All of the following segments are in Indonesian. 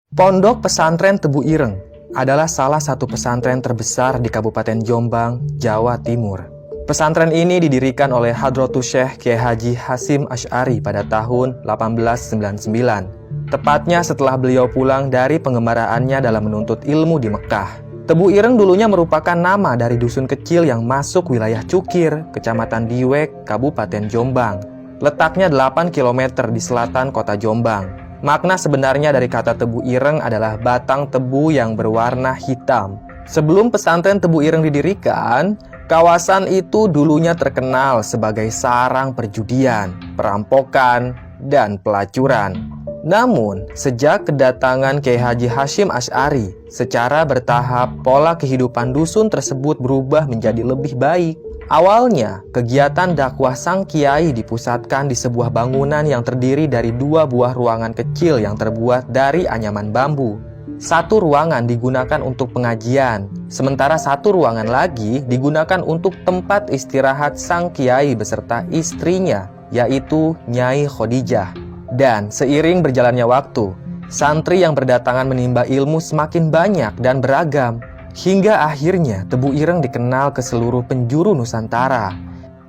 Pondok Pesantren Tebu Ireng adalah salah satu pesantren terbesar di Kabupaten Jombang, Jawa Timur. Pesantren ini didirikan oleh Hadratus Syekh Kiai Haji Hasyim Asy'ari pada tahun 1899, tepatnya setelah beliau pulang dari pengembaraannya dalam menuntut ilmu di Mekah. Tebu Ireng dulunya merupakan nama dari dusun kecil yang masuk wilayah Cukir, Kecamatan Diwek, Kabupaten Jombang. Letaknya 8 km di selatan kota Jombang. Makna sebenarnya dari kata Tebu Ireng adalah batang tebu yang berwarna hitam. Sebelum pesantren Tebu Ireng didirikan, kawasan itu dulunya terkenal sebagai sarang perjudian, perampokan, dan pelacuran. Namun, sejak kedatangan Kiai Haji Hasyim Asy'ari, secara bertahap pola kehidupan dusun tersebut berubah menjadi lebih baik. Awalnya, kegiatan dakwah sang kiai dipusatkan di sebuah bangunan yang terdiri dari 2 buah ruangan kecil yang terbuat dari anyaman bambu. Satu ruangan digunakan untuk pengajian, sementara satu ruangan lagi digunakan untuk tempat istirahat sang kiai beserta istrinya, yaitu Nyai Khadijah. Dan seiring berjalannya waktu, santri yang berdatangan menimba ilmu semakin banyak dan beragam. Hingga akhirnya Tebu Ireng dikenal ke seluruh penjuru Nusantara.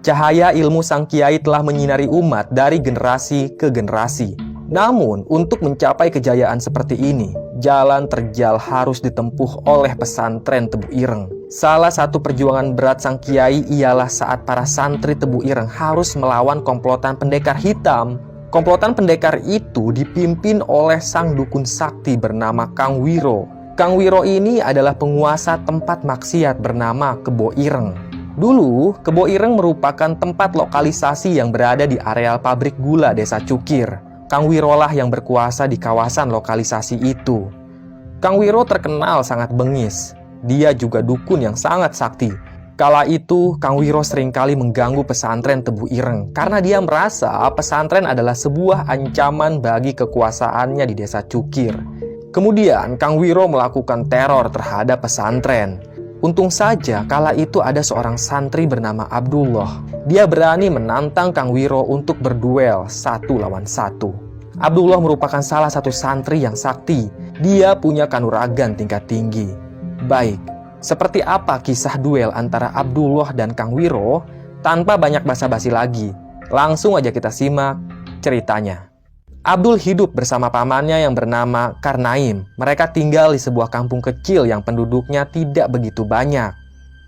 Cahaya ilmu sang kiai telah menyinari umat dari generasi ke generasi. Namun, untuk mencapai kejayaan seperti ini, jalan terjal harus ditempuh oleh pesantren Tebu Ireng. Salah satu perjuangan berat sang kiai ialah saat para santri Tebu Ireng harus melawan komplotan pendekar hitam. Komplotan pendekar itu dipimpin oleh sang dukun sakti bernama Kang Wiro. Kang Wiro ini adalah penguasa tempat maksiat bernama Kebo Ireng. Dulu, Kebo Ireng merupakan tempat lokalisasi yang berada di areal pabrik gula desa Cukir. Kang Wiro lah yang berkuasa di kawasan lokalisasi itu. Kang Wiro terkenal sangat bengis. Dia juga dukun yang sangat sakti. Kala itu, Kang Wiro seringkali mengganggu pesantren Tebu Ireng karena dia merasa pesantren adalah sebuah ancaman bagi kekuasaannya di desa Cukir. Kemudian, Kang Wiro melakukan teror terhadap pesantren. Untung saja kala itu ada seorang santri bernama Abdullah. Dia berani menantang Kang Wiro untuk berduel 1 lawan 1. Abdullah merupakan salah satu santri yang sakti. Dia punya kanuragan tingkat tinggi. Baik, seperti apa kisah duel antara Abdullah dan Kang Wiro? Tanpa banyak basa-basi lagi, langsung aja kita simak ceritanya. Abdul hidup bersama pamannya yang bernama Karnaim. Mereka tinggal di sebuah kampung kecil yang penduduknya tidak begitu banyak.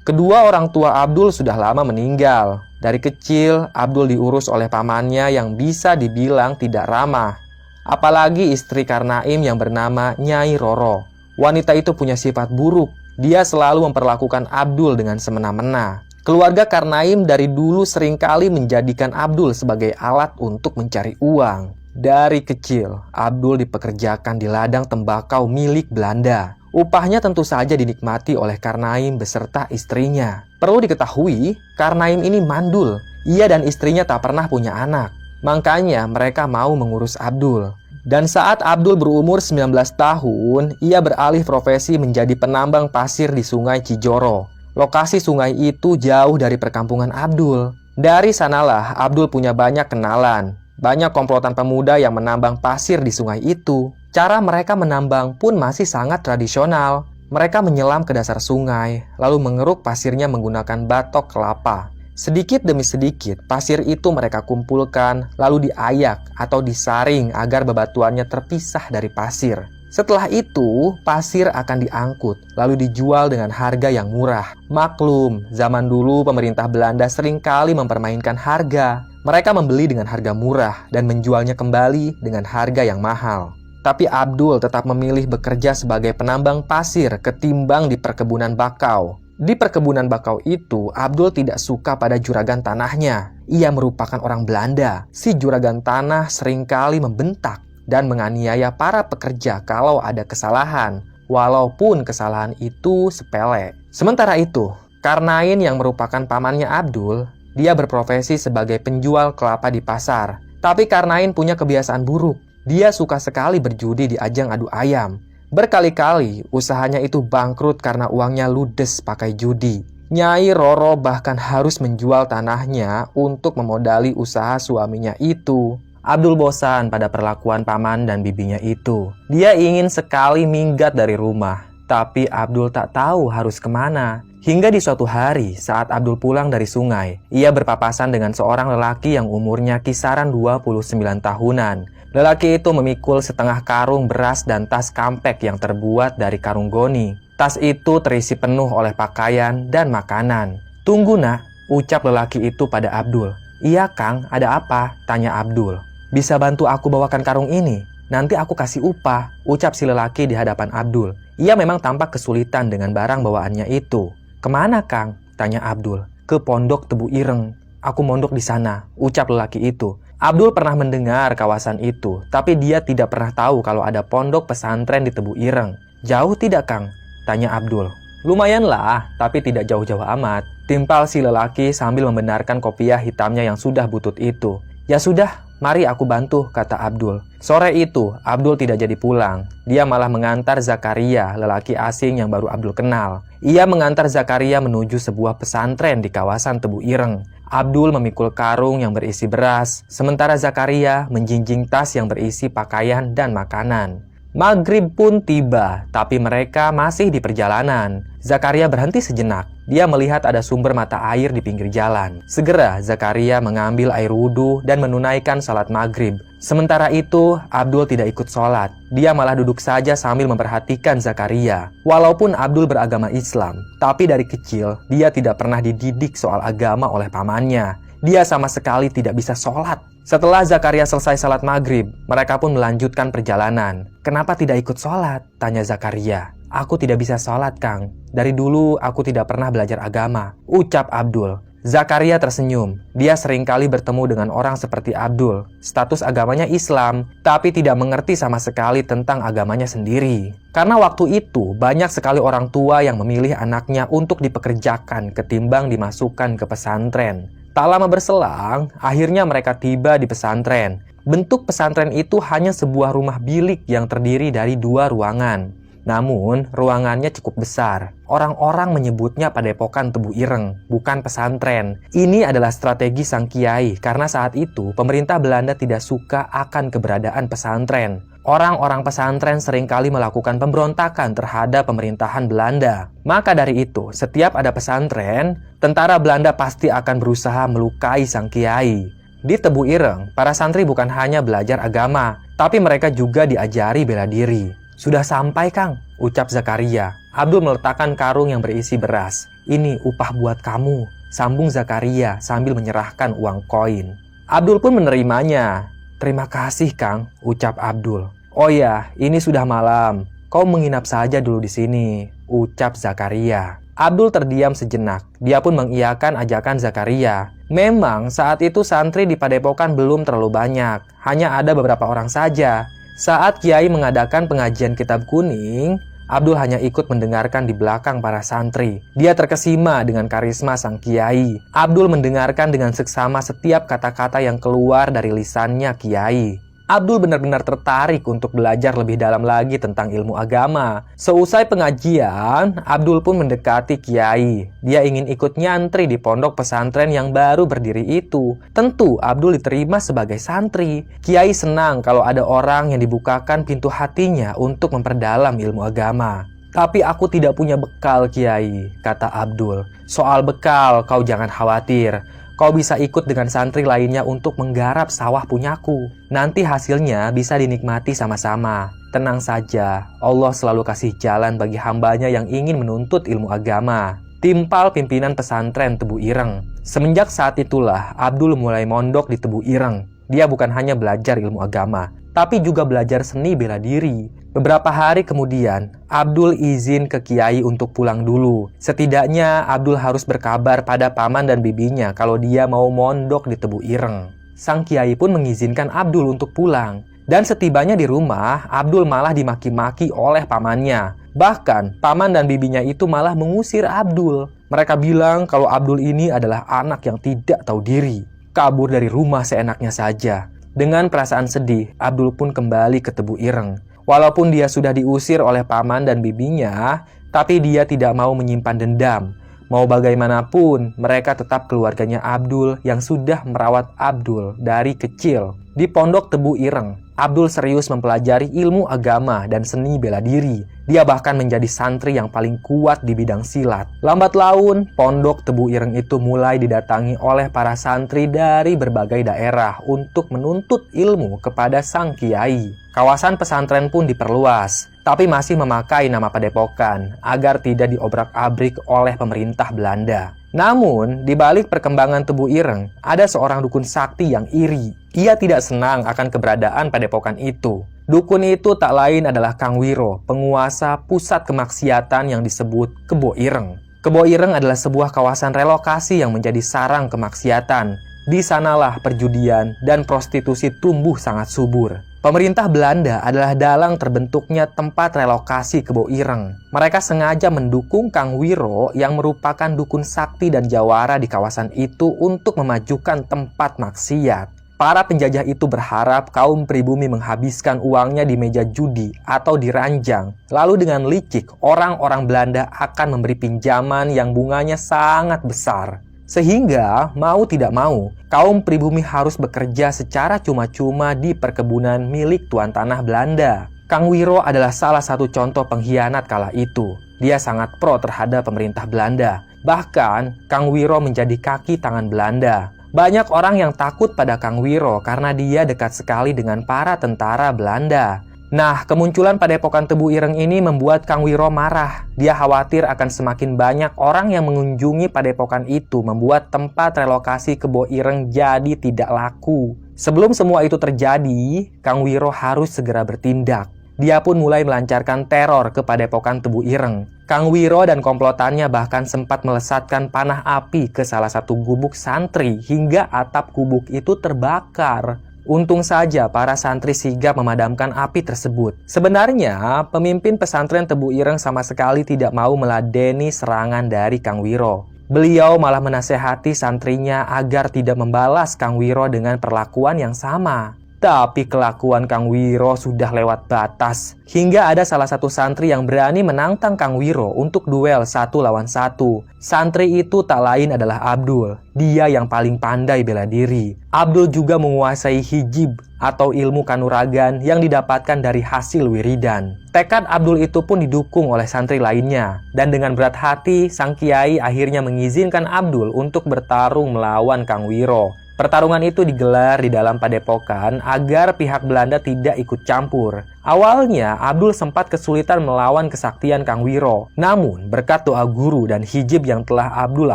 Kedua orang tua Abdul sudah lama meninggal. Dari kecil, Abdul diurus oleh pamannya yang bisa dibilang tidak ramah. Apalagi istri Karnaim yang bernama Nyai Roro. Wanita itu punya sifat buruk. Dia selalu memperlakukan Abdul dengan semena-mena. Keluarga Karnaim dari dulu seringkali menjadikan Abdul sebagai alat untuk mencari uang. Dari kecil, Abdul dipekerjakan di ladang tembakau milik Belanda. Upahnya tentu saja dinikmati oleh Karnaim beserta istrinya. Perlu diketahui, Karnaim ini mandul. Ia dan istrinya tak pernah punya anak. Makanya mereka mau mengurus Abdul. Dan saat Abdul berumur 19 tahun, ia beralih profesi menjadi penambang pasir di Sungai Cijoro. Lokasi sungai itu jauh dari perkampungan Abdul. Dari sanalah Abdul punya banyak kenalan. Banyak komplotan pemuda yang menambang pasir di sungai itu. Cara mereka menambang pun masih sangat tradisional. Mereka menyelam ke dasar sungai, lalu mengeruk pasirnya menggunakan batok kelapa. Sedikit demi sedikit, pasir itu mereka kumpulkan, lalu diayak atau disaring agar bebatuannya terpisah dari pasir. Setelah itu, pasir akan diangkut, lalu dijual dengan harga yang murah. Maklum, zaman dulu pemerintah Belanda seringkali mempermainkan harga. Mereka membeli dengan harga murah dan menjualnya kembali dengan harga yang mahal. Tapi Abdul tetap memilih bekerja sebagai penambang pasir ketimbang di perkebunan bakau. Di perkebunan bakau itu, Abdul tidak suka pada juragan tanahnya. Ia merupakan orang Belanda. Si juragan tanah seringkali membentak dan menganiaya para pekerja kalau ada kesalahan, walaupun kesalahan itu sepele. Sementara itu, Karnain yang merupakan pamannya Abdul, dia berprofesi sebagai penjual kelapa di pasar. Tapi Karnain punya kebiasaan buruk. Dia suka sekali berjudi di ajang adu ayam. Berkali-kali usahanya itu bangkrut karena uangnya ludes pakai judi. Nyai Roro bahkan harus menjual tanahnya untuk memodali usaha suaminya itu. Abdul bosan pada perlakuan paman dan bibinya itu. Dia ingin sekali minggat dari rumah, tapi Abdul tak tahu harus kemana. Hingga di suatu hari saat Abdul pulang dari sungai, ia berpapasan dengan seorang lelaki yang umurnya kisaran 29 tahunan. Lelaki itu memikul setengah karung beras dan tas kampek yang terbuat dari karung goni. Tas itu terisi penuh oleh pakaian dan makanan. "Tunggu nak," ucap lelaki itu pada Abdul. "Iya Kang, ada apa?" tanya Abdul. "Bisa bantu aku bawakan karung ini? Nanti aku kasih upah," ucap si lelaki di hadapan Abdul. Ia memang tampak kesulitan dengan barang bawaannya itu. "Kemana Kang?" tanya Abdul. "Ke Pondok Tebu Ireng. Aku mondok di sana," ucap lelaki itu. Abdul pernah mendengar kawasan itu, tapi dia tidak pernah tahu kalau ada pondok pesantren di Tebu Ireng. "Jauh tidak Kang?" tanya Abdul. "Lumayanlah, tapi tidak jauh-jauh amat," timpal si lelaki sambil membenarkan kopiah hitamnya yang sudah butut itu. "Ya sudah, mari aku bantu," kata Abdul. Sore itu, Abdul tidak jadi pulang. Dia malah mengantar Zakaria, lelaki asing yang baru Abdul kenal. Ia mengantar Zakaria menuju sebuah pesantren di kawasan Tebu Ireng. Abdul memikul karung yang berisi beras, sementara Zakaria menjinjing tas yang berisi pakaian dan makanan. Maghrib pun tiba, tapi mereka masih di perjalanan. Zakaria berhenti sejenak. Dia melihat ada sumber mata air di pinggir jalan. Segera Zakaria mengambil air wudhu dan menunaikan salat maghrib. Sementara itu, Abdul tidak ikut sholat. Dia malah duduk saja sambil memperhatikan Zakaria. Walaupun Abdul beragama Islam, tapi dari kecil dia tidak pernah dididik soal agama oleh pamannya. Dia sama sekali tidak bisa sholat. Setelah Zakaria selesai salat maghrib, mereka pun melanjutkan perjalanan. "Kenapa tidak ikut sholat?" tanya Zakaria. "Aku tidak bisa sholat, Kang. Dari dulu aku tidak pernah belajar agama," ucap Abdul. Zakaria tersenyum. Dia seringkali bertemu dengan orang seperti Abdul. Status agamanya Islam, tapi tidak mengerti sama sekali tentang agamanya sendiri. Karena waktu itu banyak sekali orang tua yang memilih anaknya untuk dipekerjakan ketimbang dimasukkan ke pesantren. Tak lama berselang, akhirnya mereka tiba di pesantren. Bentuk pesantren itu hanya sebuah rumah bilik yang terdiri dari 2 ruangan. Namun, ruangannya cukup besar. Orang-orang menyebutnya Padepokan Tebu Ireng, bukan pesantren. Ini adalah strategi sang kiai, karena saat itu pemerintah Belanda tidak suka akan keberadaan pesantren. Orang-orang pesantren seringkali melakukan pemberontakan terhadap pemerintahan Belanda. Maka dari itu, setiap ada pesantren, tentara Belanda pasti akan berusaha melukai sang kiai. Di Tebu Ireng, para santri bukan hanya belajar agama, tapi mereka juga diajari bela diri. "Sudah sampai, Kang," ucap Zakaria. Abdul meletakkan karung yang berisi beras. "Ini upah buat kamu," sambung Zakaria sambil menyerahkan uang koin. Abdul pun menerimanya. "Terima kasih, Kang," ucap Abdul. "Oh ya, ini sudah malam. Kau menginap saja dulu di sini," ucap Zakaria. Abdul terdiam sejenak. Dia pun mengiyakan ajakan Zakaria. Memang saat itu santri di Padepokan belum terlalu banyak. Hanya ada beberapa orang saja. Saat Kiai mengadakan pengajian kitab kuning, Abdul hanya ikut mendengarkan di belakang para santri. Dia terkesima dengan karisma sang Kiai. Abdul mendengarkan dengan seksama setiap kata-kata yang keluar dari lisannya Kiai. Abdul benar-benar tertarik untuk belajar lebih dalam lagi tentang ilmu agama. Seusai pengajian, Abdul pun mendekati Kiai. Dia ingin ikut nyantri di pondok pesantren yang baru berdiri itu. Tentu Abdul diterima sebagai santri. Kiai senang kalau ada orang yang dibukakan pintu hatinya untuk memperdalam ilmu agama. "Tapi aku tidak punya bekal, Kiai," kata Abdul. "Soal bekal, kau jangan khawatir. Kau bisa ikut dengan santri lainnya untuk menggarap sawah punyaku. Nanti hasilnya bisa dinikmati sama-sama. Tenang saja, Allah selalu kasih jalan bagi hambanya yang ingin menuntut ilmu agama," timpal pimpinan pesantren Tebu Ireng. Semenjak saat itulah, Abdul mulai mondok di Tebu Ireng. Dia bukan hanya belajar ilmu agama, tapi juga belajar seni bela diri. Beberapa hari kemudian, Abdul izin ke Kiai untuk pulang dulu. Setidaknya Abdul harus berkabar pada paman dan bibinya kalau dia mau mondok di Tebu Ireng. Sang Kiai pun mengizinkan Abdul untuk pulang. Dan setibanya di rumah, Abdul malah dimaki-maki oleh pamannya. Bahkan, paman dan bibinya itu malah mengusir Abdul. Mereka bilang kalau Abdul ini adalah anak yang tidak tahu diri. Kabur dari rumah seenaknya saja. Dengan perasaan sedih, Abdul pun kembali ke Tebu Ireng. Walaupun dia sudah diusir oleh paman dan bibinya, tapi dia tidak mau menyimpan dendam. Mau bagaimanapun, mereka tetap keluarganya Abdul yang sudah merawat Abdul dari kecil. Di Pondok Tebu Ireng, Abdul serius mempelajari ilmu agama dan seni bela diri. Dia bahkan menjadi santri yang paling kuat di bidang silat. Lambat laun, Pondok Tebu Ireng itu mulai didatangi oleh para santri dari berbagai daerah untuk menuntut ilmu kepada sang kiai. Kawasan pesantren pun diperluas, tapi masih memakai nama Padepokan agar tidak diobrak-abrik oleh pemerintah Belanda. Namun, di balik perkembangan Tebu Ireng, ada seorang dukun sakti yang iri. Ia tidak senang akan keberadaan Padepokan itu. Dukun itu tak lain adalah Kang Wiro, penguasa pusat kemaksiatan yang disebut Kebo Ireng. Kebo Ireng adalah sebuah kawasan relokasi yang menjadi sarang kemaksiatan. Di sanalah perjudian dan prostitusi tumbuh sangat subur. Pemerintah Belanda adalah dalang terbentuknya tempat relokasi Kebo Ireng. Mereka sengaja mendukung Kang Wiro yang merupakan dukun sakti dan jawara di kawasan itu untuk memajukan tempat maksiat. Para penjajah itu berharap kaum pribumi menghabiskan uangnya di meja judi atau di ranjang. Lalu dengan licik, orang-orang Belanda akan memberi pinjaman yang bunganya sangat besar. Sehingga, mau tidak mau, kaum pribumi harus bekerja secara cuma-cuma di perkebunan milik tuan tanah Belanda. Kang Wiro adalah salah satu contoh pengkhianat kala itu. Dia sangat pro terhadap pemerintah Belanda. Bahkan, Kang Wiro menjadi kaki tangan Belanda. Banyak orang yang takut pada Kang Wiro karena dia dekat sekali dengan para tentara Belanda. Nah, kemunculan Padepokan Tebu Ireng ini membuat Kang Wiro marah. Dia khawatir akan semakin banyak orang yang mengunjungi padepokan itu, membuat tempat relokasi Kebo Ireng jadi tidak laku. Sebelum semua itu terjadi, Kang Wiro harus segera bertindak. Dia pun mulai melancarkan teror ke Padepokan Tebu Ireng. Kang Wiro dan komplotannya bahkan sempat melesatkan panah api ke salah satu gubuk santri hingga atap gubuk itu terbakar. Untung saja para santri sigap memadamkan api tersebut. Sebenarnya, pemimpin pesantren Tebu Ireng sama sekali tidak mau meladeni serangan dari Kang Wiro. Beliau malah menasehati santrinya agar tidak membalas Kang Wiro dengan perlakuan yang sama. Tapi kelakuan Kang Wiro sudah lewat batas. Hingga ada salah satu santri yang berani menantang Kang Wiro untuk duel 1 lawan 1. Santri itu tak lain adalah Abdul. Dia yang paling pandai bela diri. Abdul juga menguasai hijib atau ilmu kanuragan yang didapatkan dari hasil wiridan. Tekad Abdul itu pun didukung oleh santri lainnya. Dan dengan berat hati, sang kiai akhirnya mengizinkan Abdul untuk bertarung melawan Kang Wiro. Pertarungan itu digelar di dalam padepokan agar pihak Belanda tidak ikut campur. Awalnya, Abdul sempat kesulitan melawan kesaktian Kang Wiro. Namun, berkat doa guru dan hijib yang telah Abdul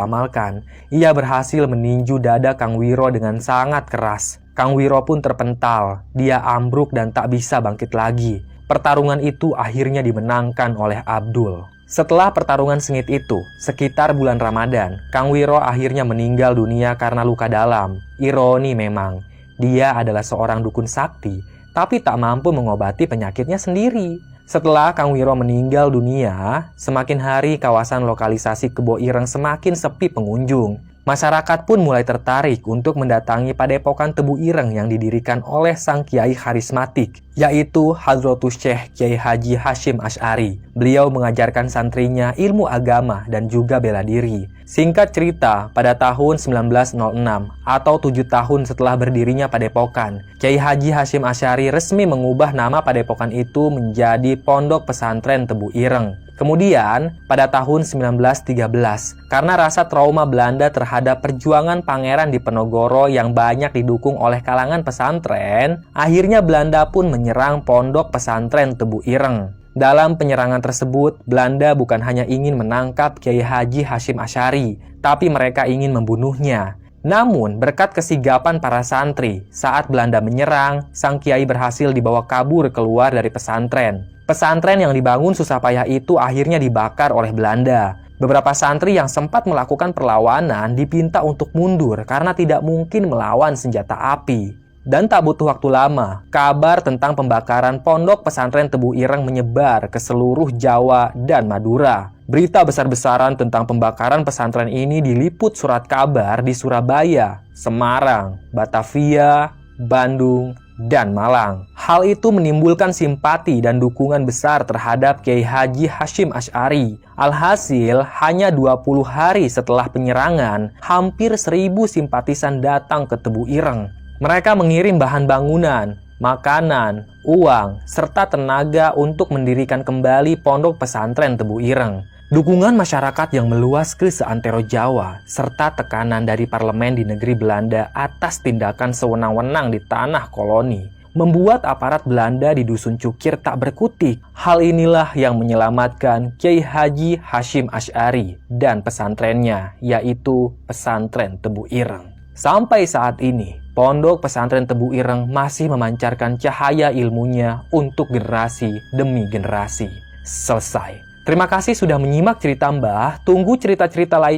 amalkan, ia berhasil meninju dada Kang Wiro dengan sangat keras. Kang Wiro pun terpental. Dia ambruk dan tak bisa bangkit lagi. Pertarungan itu akhirnya dimenangkan oleh Abdul. Setelah pertarungan sengit itu, sekitar bulan Ramadan, Kang Wiro akhirnya meninggal dunia karena luka dalam. Ironi memang, dia adalah seorang dukun sakti, tapi tak mampu mengobati penyakitnya sendiri. Setelah Kang Wiro meninggal dunia, semakin hari kawasan lokalisasi Kebo Ireng semakin sepi pengunjung. Masyarakat pun mulai tertarik untuk mendatangi Padepokan Tebu Ireng yang didirikan oleh sang kiai karismatik, yaitu Hadratus Syekh Kiai Haji Hasyim Asy'ari. Beliau mengajarkan santrinya ilmu agama dan juga bela diri. Singkat cerita, pada tahun 1906 atau 7 tahun setelah berdirinya Padepokan, Kiai Haji Hasyim Asy'ari resmi mengubah nama Padepokan itu menjadi Pondok Pesantren Tebu Ireng. Kemudian, pada tahun 1913, karena rasa trauma Belanda terhadap perjuangan Pangeran Diponegoro yang banyak didukung oleh kalangan pesantren, akhirnya Belanda pun menyerang Pondok Pesantren Tebu Ireng. Dalam penyerangan tersebut, Belanda bukan hanya ingin menangkap Kiai Haji Hasyim Asy'ari, tapi mereka ingin membunuhnya. Namun, berkat kesigapan para santri, saat Belanda menyerang, sang kiai berhasil dibawa kabur keluar dari pesantren. Pesantren yang dibangun susah payah itu akhirnya dibakar oleh Belanda. Beberapa santri yang sempat melakukan perlawanan dipinta untuk mundur karena tidak mungkin melawan senjata api. Dan tak butuh waktu lama, kabar tentang pembakaran Pondok Pesantren Tebu Ireng menyebar ke seluruh Jawa dan Madura. Berita besar-besaran tentang pembakaran pesantren ini diliput surat kabar di Surabaya, Semarang, Batavia, Bandung, dan Malang. Hal itu menimbulkan simpati dan dukungan besar terhadap Kiai Haji Hasyim Asy'ari. Alhasil, hanya 20 hari setelah penyerangan, hampir 1.000 simpatisan datang ke Tebu Ireng. Mereka mengirim bahan bangunan, makanan, uang, serta tenaga untuk mendirikan kembali pondok pesantren Tebu Ireng. Dukungan masyarakat yang meluas ke seantero Jawa, serta tekanan dari parlemen di negeri Belanda atas tindakan sewenang-wenang di tanah koloni, membuat aparat Belanda di Dusun Cukir tak berkutik. Hal inilah yang menyelamatkan Kiai Haji Hasyim Asy'ari dan pesantrennya, yaitu pesantren Tebu Ireng. Sampai saat ini, pondok pesantren Tebu Ireng masih memancarkan cahaya ilmunya untuk generasi demi generasi. Selesai. Terima kasih sudah menyimak cerita Mbah. Tunggu cerita-cerita lain.